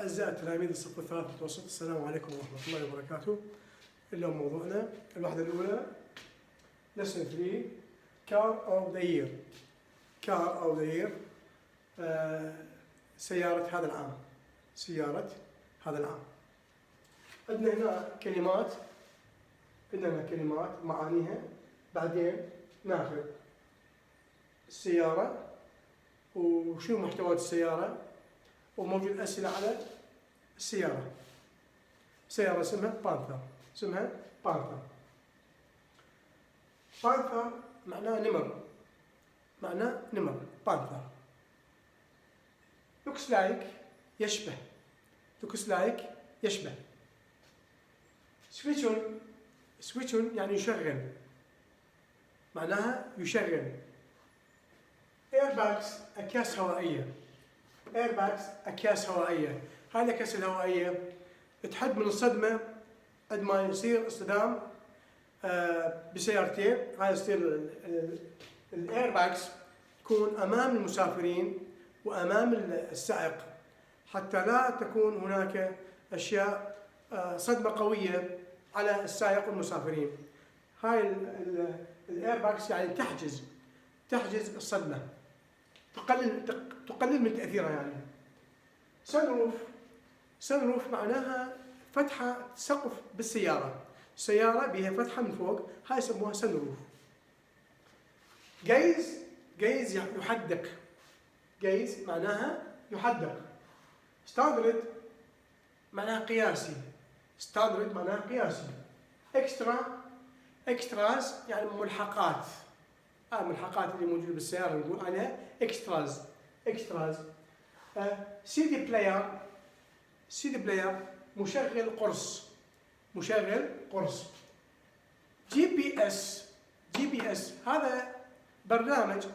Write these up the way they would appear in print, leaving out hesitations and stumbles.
أعزائي تلاميذ الصف الثالث المتوسط، السلام عليكم ورحمة الله وبركاته. اليوم موضوعنا الوحدة الأولى lesson 3 car of the year. car of the year سيارة هذا العام. سيارة هذا العام. عندنا هنا كلمات معانيها، بعدين ناخذ السيارة وشو محتوى السيارة، وموجود أسئلة على السيارة. سيارة اسمها بانثر. بانثر معناه نمر. بانثر looks like يشبه. switch on يعني يشغل، معناها يشغل. airbags أكياس هوائية. هاي الأكياس الهوائية تحد من الصدمة قد ما يصير اصطدام بسيارتين. هاي يصير الايرباكس تكون أمام المسافرين وأمام السائق، حتى لا تكون هناك أشياء صدمة قوية على السائق والمسافرين. هاي الايرباكس يعني تحجز الصدمة، تقلل من تأثيرها. يعني سنروف معناها فتحة سقف بالسيارة. السيارة بها فتحة من فوق، هاي يسموها سنروف. جايز يحدق. جايز معناها يحدق. ستاندرد معناها قياسي. اكستراز يعني ملحقات. الملحقات اللي موجودة بالسيارة نقول عليها اكستراز. سي دي بلاير مشغل قرص. جي بي اس هذا برنامج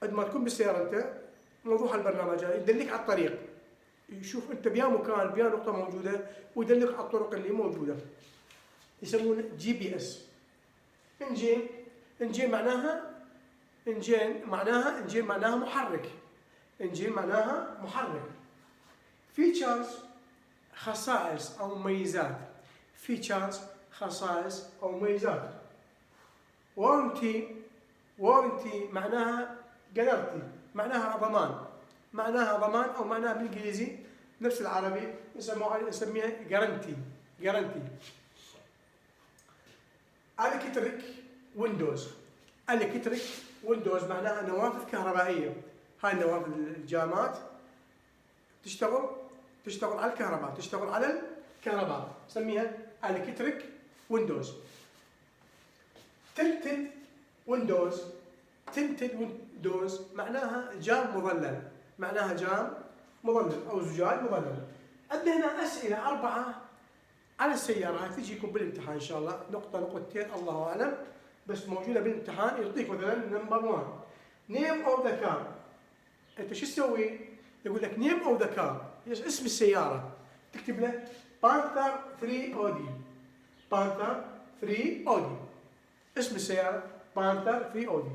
عندما تكون بالسيارة انت، موضوع البرنامج يدلك على الطريق، يشوف انت بيا مكان بيا نقطة موجودة ويدلك على الطرق اللي موجودة، يسمونه جي بي اس. انجين معناها محرك. فيتشرز خصائص أو مميزات. وارنتي معناها جارنتي، معناها ضمان أو معناها بالإنجليزي نفس العربي نسميها جارنتي. الكتريك ويندوز معناها نوافذ كهربائية. هاي النوافذ الجامات تشتغل على الكهرباء، نسميها الكتريك ويندوز. تنتد ويندوز معناها جام مظلل أو زجاج مظلل. عندنا هنا أسئلة 4 على السيارة، تجيكم بالامتحان إن شاء الله، نقطتين الله أعلم، بس موجودة بالامتحان. يعطيك مثلا نمبر 1 name of the car. أنت شو تسوي؟ يقول لك name of the car، اسم السيارة، تكتب له بانثر 3 أودي. اسم السيارة بانثر 3 أودي.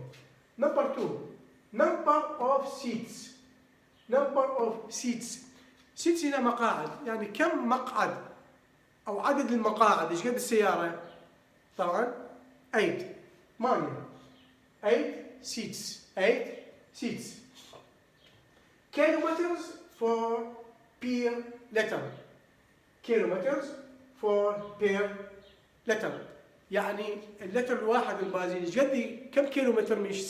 نمبر 2 number of seats هنا مقاعد، يعني كم مقعد أو عدد المقاعد، إيش قد السيارة؟ طبعا 8 seats. kilometers per letter. يعني اللتر الواحد البازين ايش قد، كم كيلومتر مشي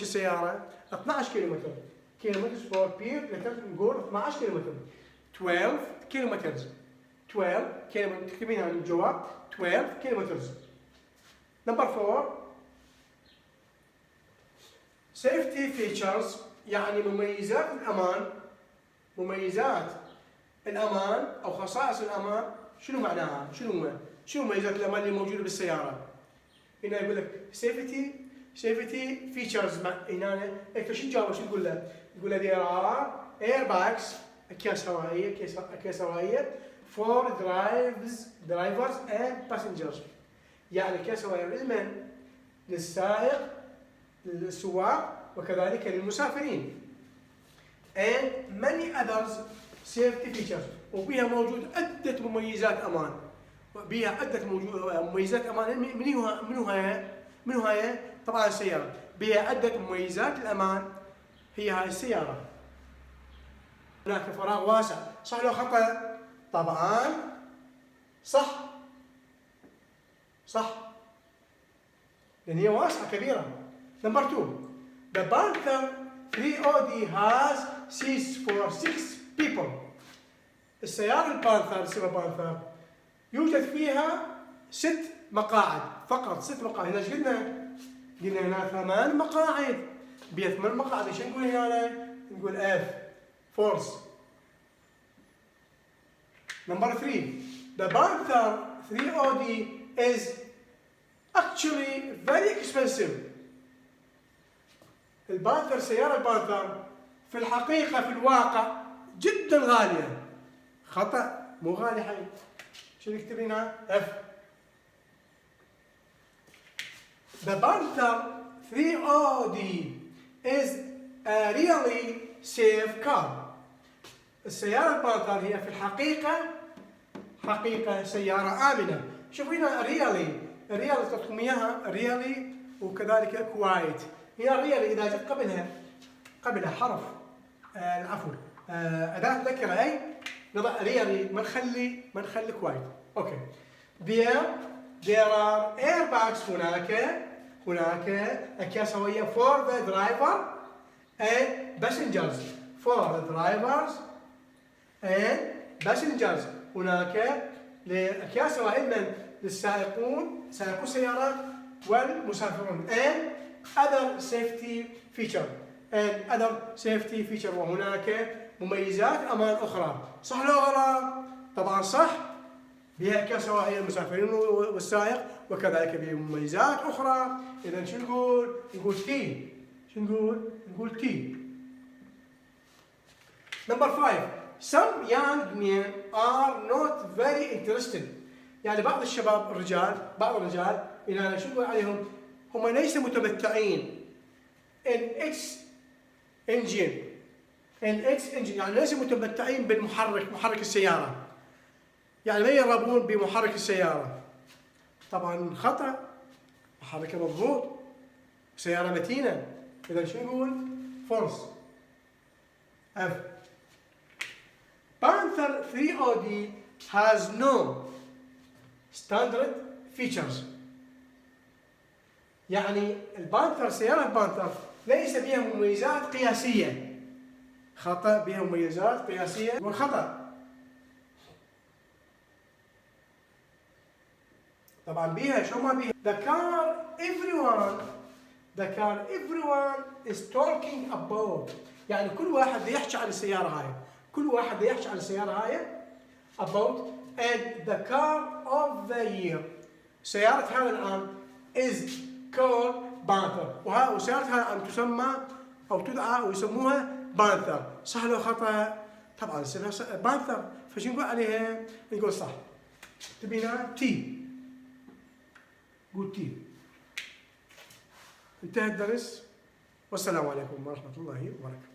السيارة؟ 12 كيلومتر. كيلومترز فور بير لتر نقول 12 كيلومتر. 12 كيلومترز تكتبينها من الجواب 12 كيلومترز. نمبر 4 safety features يعني مميزات الأمان أو خصائص الأمان. شنو معناها؟ شنو مميزات الأمان اللي موجودة بالسيارة؟ هنا يقول لك safety features. هنا أنت شو تجاوب؟ شو تقول له؟ يقول له there are airbags أكياس هوائية for drivers and passengers. يعني أكياس هوائية لمن؟ للسائق، للسواق، وكذلك للمسافرين. and many others safety features. وبها موجود عدة مميزات أمان. بها عدة مميزات أمان. منو هي؟ طبعا السيارة. بها عدة مميزات الأمان. هي هاي السيارة. هناك فراغ واسع. صح لو خطأ؟ طبعا صح. صح. لأن هي واسعة كبيرة. نمبر 2. The Panther 3OD has seats for 6 people. السيارة البانثر السيارة بانثر يوجد فيها 6 مقاعد فقط. 6 مقاعد. هنا ايش قلنا؟ قلنا هنا 8 مقاعد. بها 8 مقاعد. ايش نقول هنا؟ نقول F force. Number 3. The Panther 3OD is actually very expensive. البانثر سيارة البانثر في الحقيقة في الواقع جدا غالية. خطأ. مو غالي حي. شو نكتب هنا؟ F. The Panther 3OD is a really safe car. السيارة البانثر هي في الحقيقة سيارة آمنة. شوفوا هنا really. الريال تعطيكم اياها really وكذلك كوايت. هي الريال اذا جت قبلها حرف العفو اداة نكرة اي نضع ريالي ما نخلي كوايت. اوكي. There are airbags هناك اكياس هوائية for the driver and passengers. For the drivers and passengers. هناك اكياس هوائية للسائقون سائقو السيارات والمسافرون. and other safety feature وهناك مميزات امان اخرى. صح ولا غلط؟ طبعا صح. بها اكياس هوائية للمسافرين والسائق وكذلك بها مميزات اخرى. اذا شو نقول؟ نقول تي. شو نقول تي. Number 5. Some young men are not very interested. يعني بعض الرجال إلى شو نقول عليهم؟ هم ليسوا متمتعين in its engine يعني ليسوا متمتعين محرك السيارة. يعني ما يرغبون بمحرك السيارة. طبعا خطأ. محركه مضبوط. سيارة متينة. إذا شو نقول؟ force. F. Panther 3OD has no standard features. يعني سيارة البانثر ليس بها مميزات قياسية. خطأ. بها مميزات قياسية والخطأ. طبعا بها شو ما بها. The car everyone is talking about. يعني كل واحد يحكي عن السيارة هاي. about and the car of the year. سيارة هذا العام is called Panther. وسيارة هذا العام تسمى أو تدعى ويسموها بانثر. صح لو خطأ؟ طبعا بانثر. فشو نقول عليها؟ نقول صح. تبينا تي. قول تي. انتهى الدرس والسلام عليكم ورحمة الله وبركاته.